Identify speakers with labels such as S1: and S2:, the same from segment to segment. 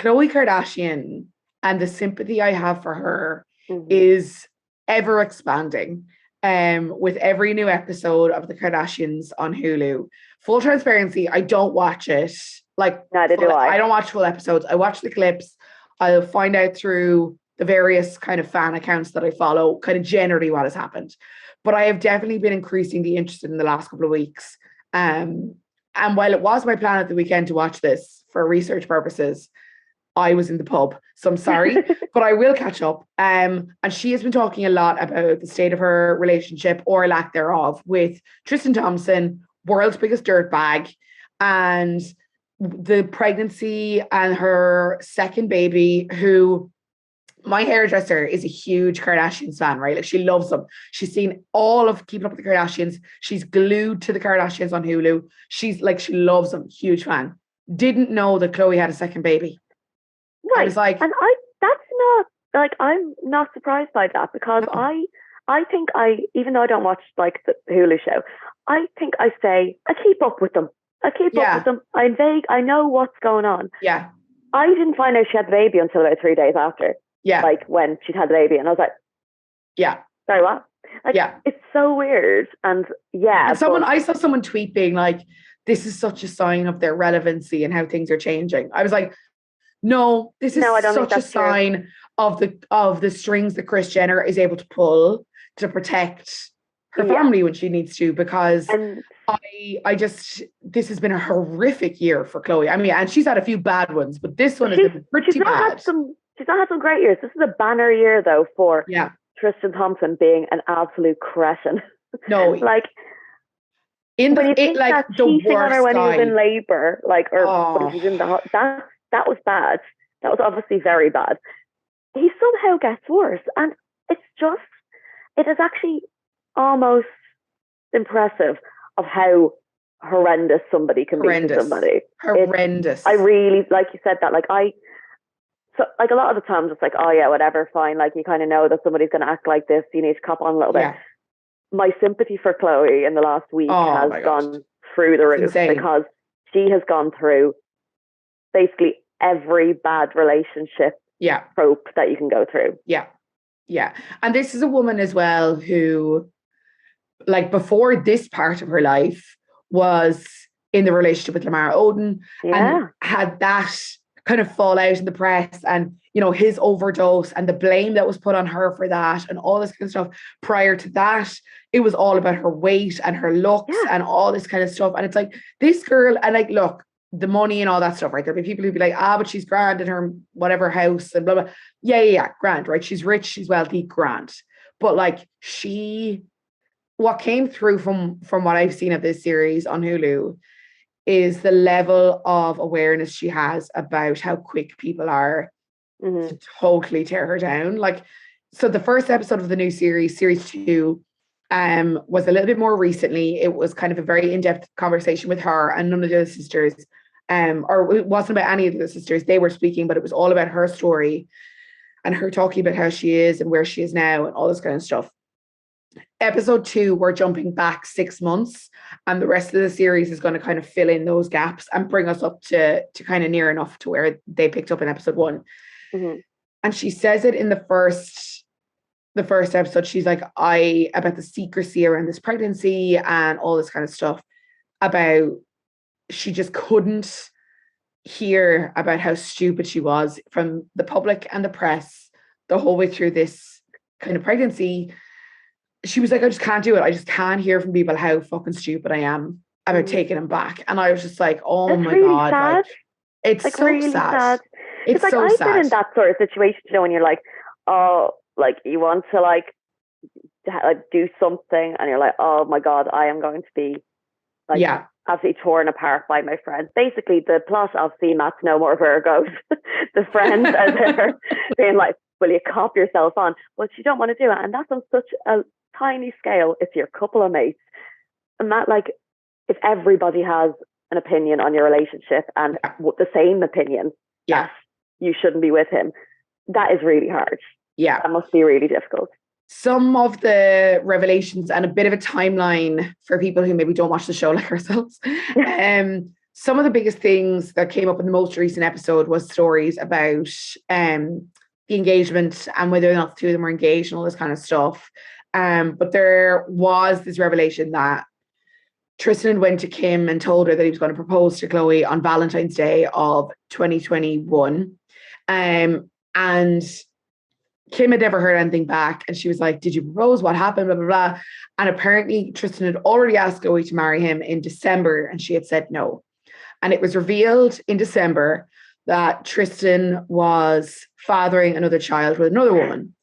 S1: Khloe Kardashian and the sympathy I have for her
S2: Mhm.
S1: is ever expanding. With every new episode of the Kardashians on Hulu. Full transparency, I don't watch it. Like,
S2: Neither do I.
S1: I don't watch full episodes. I watch the clips. I'll find out through the various kind of fan accounts that I follow, kind of generally what has happened. But I have definitely been increasingly interested in the last couple of weeks. And while it was my plan at the weekend to watch this for research purposes, I was in the pub. So I'm sorry, but I will catch up. And she has been talking a lot about the state of her relationship or lack thereof with Tristan Thompson, world's biggest dirtbag, and the pregnancy and her second baby, who my hairdresser is a huge Kardashians fan, right? Like she loves them. She's seen all of Keeping Up with the Kardashians. She's glued to the Kardashians on Hulu. She's like, she loves them. Huge fan. Didn't know that Khloe had a second baby.
S2: Right.
S1: I was like,
S2: and that's not like, I'm not surprised by that, because
S1: no.
S2: I think even though I don't watch like the Hulu show, I think I keep up with them. I keep up with them. I know what's going on.
S1: Yeah.
S2: I didn't find out she had the baby until about 3 days after.
S1: Yeah.
S2: Like when she'd had the baby, and I was like,
S1: yeah.
S2: Sorry, what? Like,
S1: yeah.
S2: It's so weird. And yeah.
S1: And I saw someone tweet being like, this is such a sign of their relevancy and how things are changing. I was like, no, this is such a sign of the strings that Kris Jenner is able to pull to protect her family when she needs to, because I just, this has been a horrific year for Khloe. I mean, and she's had a few bad ones, but this one has been pretty bad.
S2: She's not had some great years. This is a banner year though for Tristan Thompson being an absolute cretin.
S1: No,
S2: like
S1: in
S2: when you think that cheating on her when he was in labor, like, or when he was in that was bad. That was obviously very bad. He somehow gets worse, and it is actually almost impressive of how horrendous somebody can be to somebody.
S1: Horrendous.
S2: I really, like you said that, so like a lot of the times it's like, oh yeah, whatever, fine. Like you kind of know that somebody's going to act like this. You need to cop on a little bit. My sympathy for Khloe in the last week has gone through the roof, because she has gone through basically every bad relationship trope that you can go through.
S1: Yeah. And this is a woman as well who, like, before this part of her life was in the relationship with Lamar Odom and had that kind of fall out in the press, and, you know, his overdose and the blame that was put on her for that and all this kind of stuff. Prior to that, it was all about her weight and her looks and all this kind of stuff. And it's like, this girl, and like, look, the money and all that stuff, right? There'll be people who'd be like, but she's grand in her whatever house and blah, blah. Yeah, grand, right? She's rich, she's wealthy, grand. But like, what came through from what I've seen of this series on Hulu is the level of awareness she has about how quick people are to totally tear her down. Like, so the first episode of the new series 2, was a little bit more recently. It was kind of a very in-depth conversation with her and none of the other sisters, or it wasn't about any of the sisters. They were speaking, but it was all about her story and her talking about how she is and where she is now and all this kind of stuff. Episode 2, we're jumping back 6 months, and the rest of the series is going to kind of fill in those gaps and bring us up to kind of near enough to where they picked up in episode 1. And she says it in the first episode. She's like, about the secrecy around this pregnancy and all this kind of stuff, about she just couldn't hear about how stupid she was from the public and the press the whole way through this kind of pregnancy. She was like, I just can't do it. I just can't hear from people how fucking stupid I am about taking him back. And I was just like, oh my God.
S2: Sad.
S1: Like, it's like so really sad.
S2: It's like, so I've been in that sort of situation, you know, when you're like, oh, like you want to like do something and you're like, oh my God, I am going to be like absolutely torn apart by my friends. Basically the plot of CMAT's No More Virgos. The friends are there being like, will you cop yourself on? But you don't want to do it. And that's on such a tiny scale. It's your couple of mates. And that, like, if everybody has an opinion on your relationship and the same opinion, that you shouldn't be with him, that is really hard.
S1: Yeah.
S2: That must be really difficult.
S1: Some of the revelations and a bit of a timeline for people who maybe don't watch the show like ourselves. some of the biggest things that came up in the most recent episode was stories about the engagement and whether or not the two of them were engaged and all this kind of stuff. But there was this revelation that Tristan went to Kim and told her that he was going to propose to Khloe on Valentine's Day of 2021. And Kim had never heard anything back. And she was like, did you propose? What happened? Blah, blah, blah. And apparently Tristan had already asked Khloe to marry him in December and she had said no. And it was revealed in December that Tristan was fathering another child with another woman.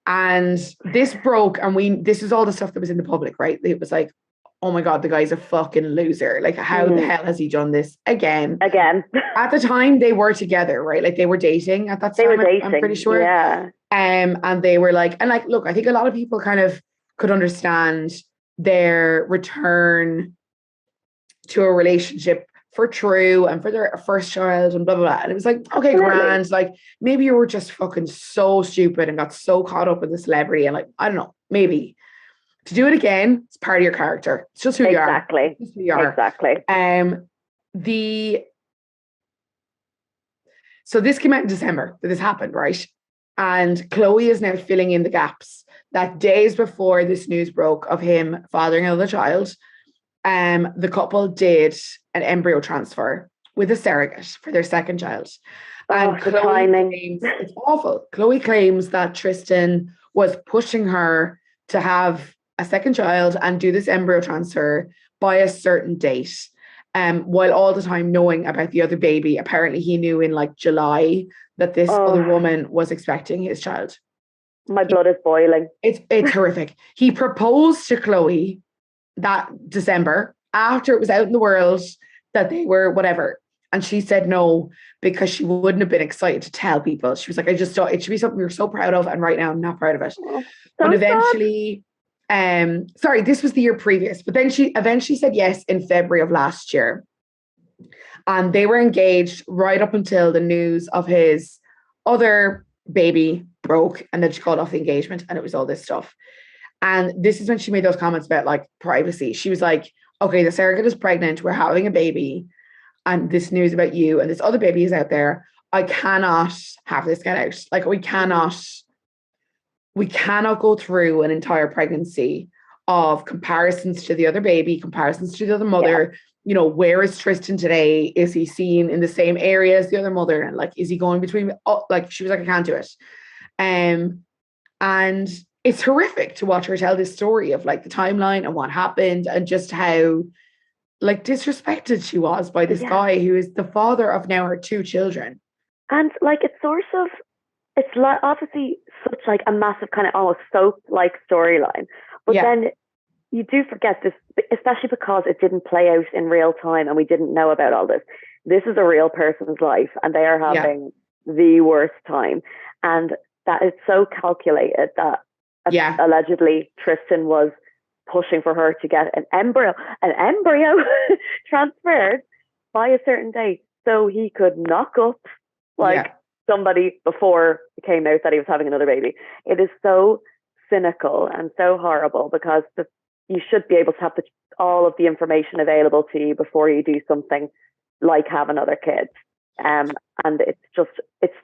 S1: And this broke, and this is all the stuff that was in the public, right? It was like, oh my God, the guy's a fucking loser. Like, how the hell has he done this again? At the time, they were together, right? Like, they were dating at that time. They were dating, I'm pretty sure.
S2: Yeah.
S1: And they were like, and like, look, I think a lot of people kind of could understand their return to a relationship for True and for their first child and blah, blah, blah. And it was like, okay, grand. Like, maybe you were just fucking so stupid and got so caught up with the celebrity. And like, I don't know, maybe. To do it again, it's part of your character. It's just who you are.
S2: It's just who you are. Exactly.
S1: So this came out in December that this happened, right? And Khloe is now filling in the gaps that days before this news broke of him fathering another child, the couple did an embryo transfer with a surrogate for their second child. And
S2: the timing.
S1: It's awful. Khloe claims that Tristan was pushing her to have a second child and do this embryo transfer by a certain date. While all the time knowing about the other baby. Apparently he knew in like July that this other woman was expecting his child.
S2: My blood is boiling.
S1: It's horrific. He proposed to Khloe that December after it was out in the world that they were whatever. And she said no, because she wouldn't have been excited to tell people. She was like, I just thought it should be something we were so proud of. And right now I'm not proud of it. But eventually, sorry, this was the year previous, but then she eventually said yes in February of last year. And they were engaged right up until the news of his other baby broke, and then she called off the engagement, and it was all this stuff. And this is when she made those comments about like privacy. She was like, okay, the surrogate is pregnant, we're having a baby, and this news about you and this other baby is out there. I cannot have this get out. Like, we cannot go through an entire pregnancy of comparisons to the other baby, comparisons to the other mother. Yeah. You know, where is Tristan today? Is he seen in the same area as the other mother? And like, is he going between? Oh, like, she was like, I can't do it. And it's horrific to watch her tell this story of like the timeline and what happened and just how like disrespected she was by this guy who is the father of now her two children.
S2: And like, it's sort of, it's like obviously such like a massive kind of almost soap-like storyline. But then you do forget this, especially because it didn't play out in real time and we didn't know about all this. This is a real person's life and they are having the worst time. And that is so calculated that allegedly Tristan was pushing for her to get an embryo transferred by a certain date so he could knock up somebody before it came out that he was having another baby. It is so cynical and so horrible because you should be able to have all of the information available to you before you do something like have another kid. And it's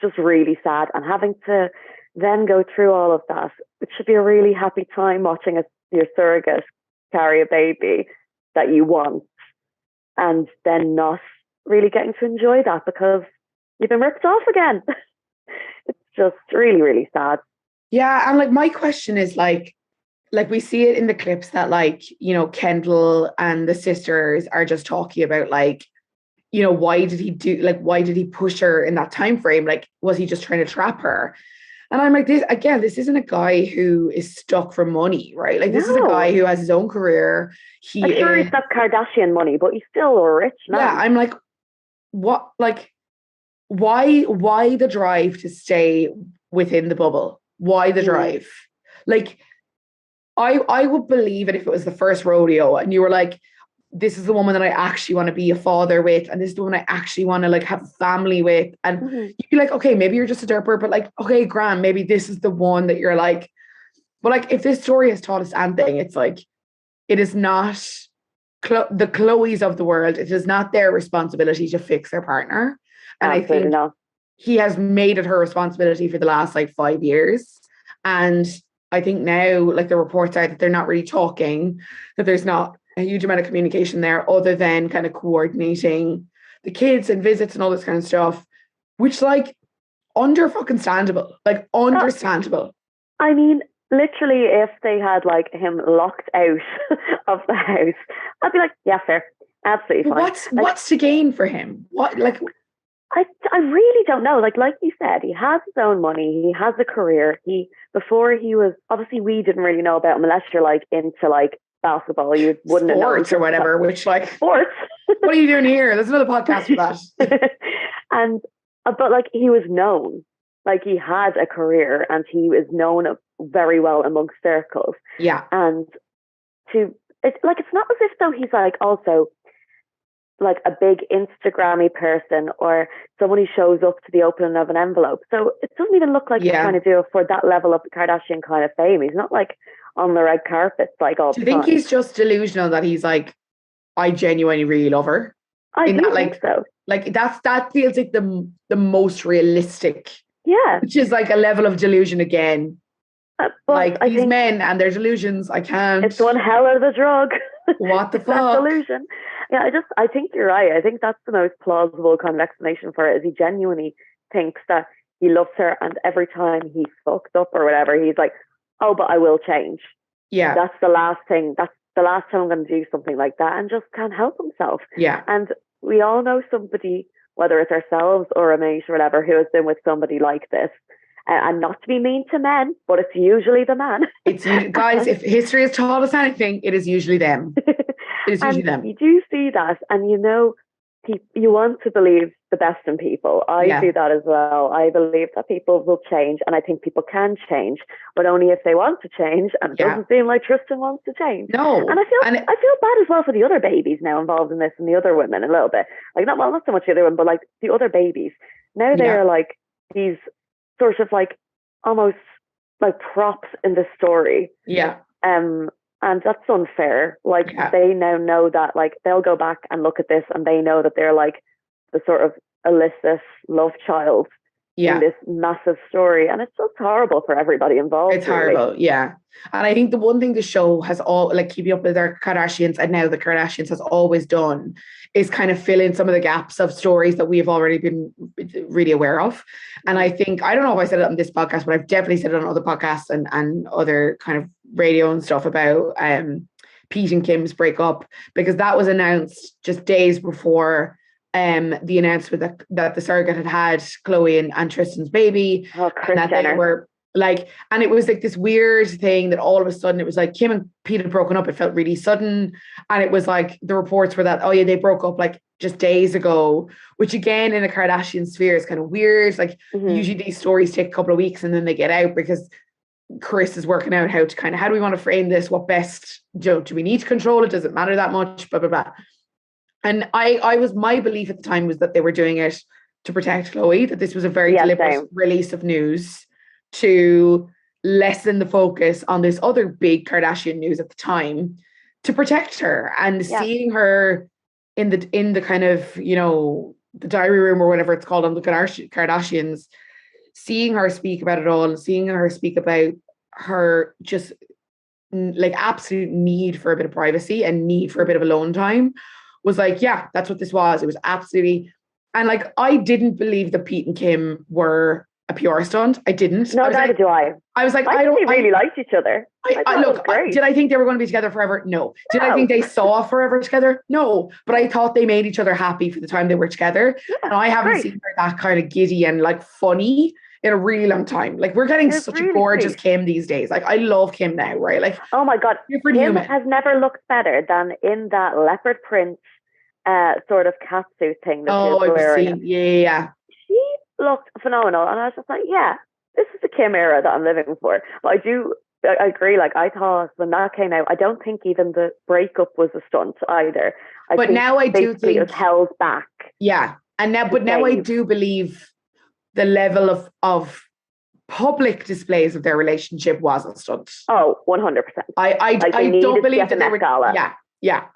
S2: just really sad. And having to then go through all of that, it should be a really happy time watching your surrogate carry a baby that you want and then not really getting to enjoy that because you've been ripped off again. It's just really, really sad.
S1: Yeah. And like, my question is like we see it in the clips that like, you know, Kendall and the sisters are just talking about like, you know, why did he push her in that time frame? Like, was he just trying to trap her? And I'm like, this isn't a guy who is stuck for money, right? Like, this is a guy who has his own career.
S2: I'm sure he's got Kardashian money, but he's still a rich man.
S1: Yeah, I'm like, what? Like, why the drive to stay within the bubble? Why the drive? Like, I would believe it if it was the first rodeo and you were like, this is the woman that I actually want to be a father with, and this is the woman I actually want to like have a family with. And you'd be like, okay, maybe you're just a derper, but like, okay, grand, maybe this is the one that you're like. But like, if this story has taught us anything, it's like, it is not the Khloes of the world, it is not their responsibility to fix their partner. And
S2: Absolutely
S1: I think
S2: not.
S1: he has made it her responsibility for the last like 5 years. And I think now, like the reports are that they're not really talking, that there's not a huge amount of communication there other than kind of coordinating the kids and visits and all this kind of stuff, which like understandable.
S2: I mean, literally, if they had like him locked out of the house, I'd be like, yeah, fair. Absolutely fine.
S1: What's to gain for him? What like
S2: I really don't know. Like you said, he has his own money. He has a career. Before he was, obviously we didn't really know about him unless you're like into like basketball. You wouldn't have known
S1: sports or whatever. Which like
S2: sports.
S1: What are you doing here? There's another podcast for that.
S2: And but like he was known, like he had a career, and he is known very well amongst circles.
S1: Yeah,
S2: and it's not as if though he's like also like a big Instagrammy person or someone who shows up to the opening of an envelope. So it doesn't even look like he's trying to do it for that level of Kardashian kind of fame. He's not like on the red carpets like all the time.
S1: Do you think he's just delusional that he's like, I genuinely really love her?
S2: I do think so.
S1: Like that feels like the most realistic.
S2: Yeah.
S1: Which is like a level of delusion again. Like
S2: I
S1: these men and their delusions, I can't.
S2: It's one hell of a drug.
S1: What the fuck?
S2: That delusion. Yeah, I think you're right. I think that's the most plausible kind of explanation for it, is he genuinely thinks that he loves her, and every time he's fucked up or whatever, he's like, oh, but I will change.
S1: Yeah.
S2: That's the last thing. That's the last time I'm going to do something like that, and just can't help himself.
S1: Yeah.
S2: And we all know somebody, whether it's ourselves or a mate or whatever, who has been with somebody like this. And not to be mean to men, but it's usually the man.
S1: It's guys, if history has taught us anything, it is usually them. It is usually them.
S2: You do see that, and you want to believe the best in people. I do that as well. I believe that people will change, and I think people can change, but only if they want to change. And it doesn't seem like Tristan wants to change.
S1: No,
S2: and I feel bad as well for the other babies now involved in this, and the other women a little bit. Like not so much the other one, but like the other babies. Now they are like these sort of like almost like props in the story.
S1: Yeah.
S2: And that's unfair. Like they now know that like they'll go back and look at this, and they know that they're like the sort of illicit love child in this massive story. And it's just horrible for everybody involved.
S1: It's horrible, yeah. And I think the one thing the show has all like keeping up with our Kardashians, and now the Kardashians has always done, is kind of fill in some of the gaps of stories that we've already been really aware of. And I think, I don't know if I said it on this podcast, but I've definitely said it on other podcasts and other kind of radio and stuff about Pete and Kim's breakup, because that was announced just days before the announcement that the surrogate had Khloe and Tristan's baby.
S2: Oh,
S1: and that they were like, and it was like this weird thing that all of a sudden it was like Kim and Pete had broken up. It felt really sudden. And it was like the reports were that, oh yeah, they broke up like just days ago, which again in the Kardashian sphere is kind of weird. Like usually these stories take a couple of weeks and then they get out, because Chris is working out how do we want to frame this? What best, do we need to control it? Does it matter that much? Blah, blah, blah. And my belief at the time was that they were doing it to protect Khloe, that this was a very deliberate release of news to lessen the focus on this other big Kardashian news at the time, to protect her. And seeing her in the kind of, the diary room or whatever it's called on the Kardashians, seeing her speak about it all, and seeing her speak about her just like absolute need for a bit of privacy and need for a bit of alone time, was like, yeah, that's what this was. It was absolutely, and like, I didn't believe that Pete and Kim were a PR stunt. I didn't.
S2: No, neither do I.
S1: I was like,
S2: I think they really liked each other.
S1: Did I think they were going to be together forever? No. Did I think they saw forever together? No. But I thought they made each other happy for the time they were together. Yeah, and I haven't seen her that kind of giddy and like funny in a really long time. Like, we're getting such a gorgeous Kim these days. Like, I love Kim now, right? Like,
S2: oh my God, Kim has never looked better than in that leopard print sort of catsuit thing that she was wearing.
S1: Yeah.
S2: She looked phenomenal, and I was just like, yeah, this is the Kim era that I'm living for. But I agree, like, I thought when that came out, I don't think even the breakup was a stunt either.
S1: But now I do think
S2: it was held back.
S1: Yeah. And now I do believe the level of public displays of their relationship was a stunt.
S2: Oh, 100%.
S1: I don't believe that they were,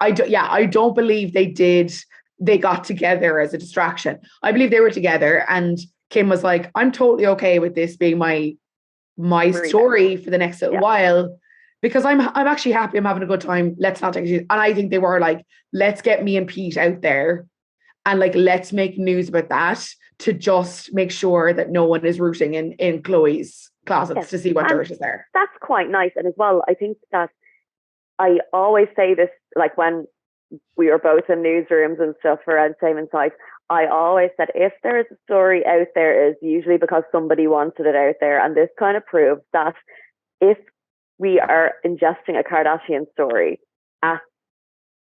S1: I don't believe they got together as a distraction. I believe they were together, and Kim was like, I'm totally okay with this being my story for the next little while, because I'm actually happy, I'm having a good time. Let's not take it. And I think they were like, let's get me and Pete out there and like, let's make news about that to just make sure that no one is rooting in Khloe's closets to see what dirt is there.
S2: That's quite nice. And as well, I think that I always say this, like when we were both in newsrooms and stuff around Same Inside, I always said, if there is a story out there, it's usually because somebody wanted it out there. And this kind of proves that if we are ingesting a Kardashian story at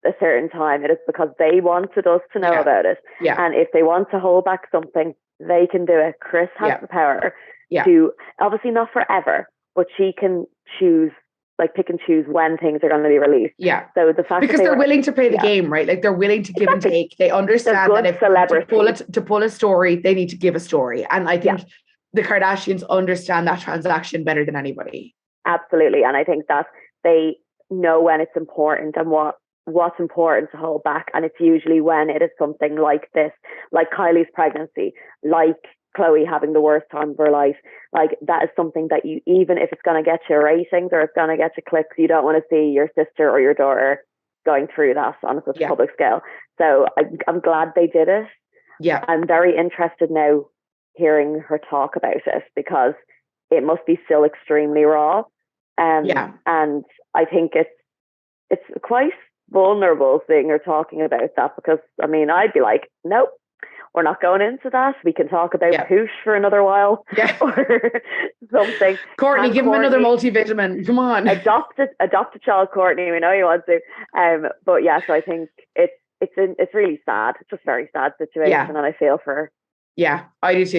S2: a certain time, it is because they wanted us to know about it.
S1: Yeah.
S2: And if they want to hold back something, they can do it. Kris has the power to, obviously not forever, but she can choose, like pick and choose when things are going to be released.
S1: Yeah.
S2: So the fact
S1: because they're willing to play the game, right? Like they're willing to give and take. They understand that if to pull a story, they need to give a story. And I think the Kardashians understand that transaction better than anybody.
S2: Absolutely. And I think that they know when it's important and what's important to hold back. And it's usually when it is something like this, like Kylie's pregnancy, like Khloe having the worst time of her life. Like that is something that you, even if it's going to get you ratings or it's going to get you clicks, you don't want to see your sister or your daughter going through that on such a public scale. So I'm glad they did it.
S1: Yeah.
S2: I'm very interested now hearing her talk about it, because it must be still extremely raw. And I think it's quite vulnerable seeing her talking about that, because I mean, I'd be like, nope, we're not going into that. We can talk about Poosh for another while or something.
S1: Courtney, give him another multivitamin. Come on.
S2: Adopt a child, Courtney. We know you want to. But yeah, so I think it's really sad. It's just a very sad situation, and I feel for her.
S1: Yeah, I do too.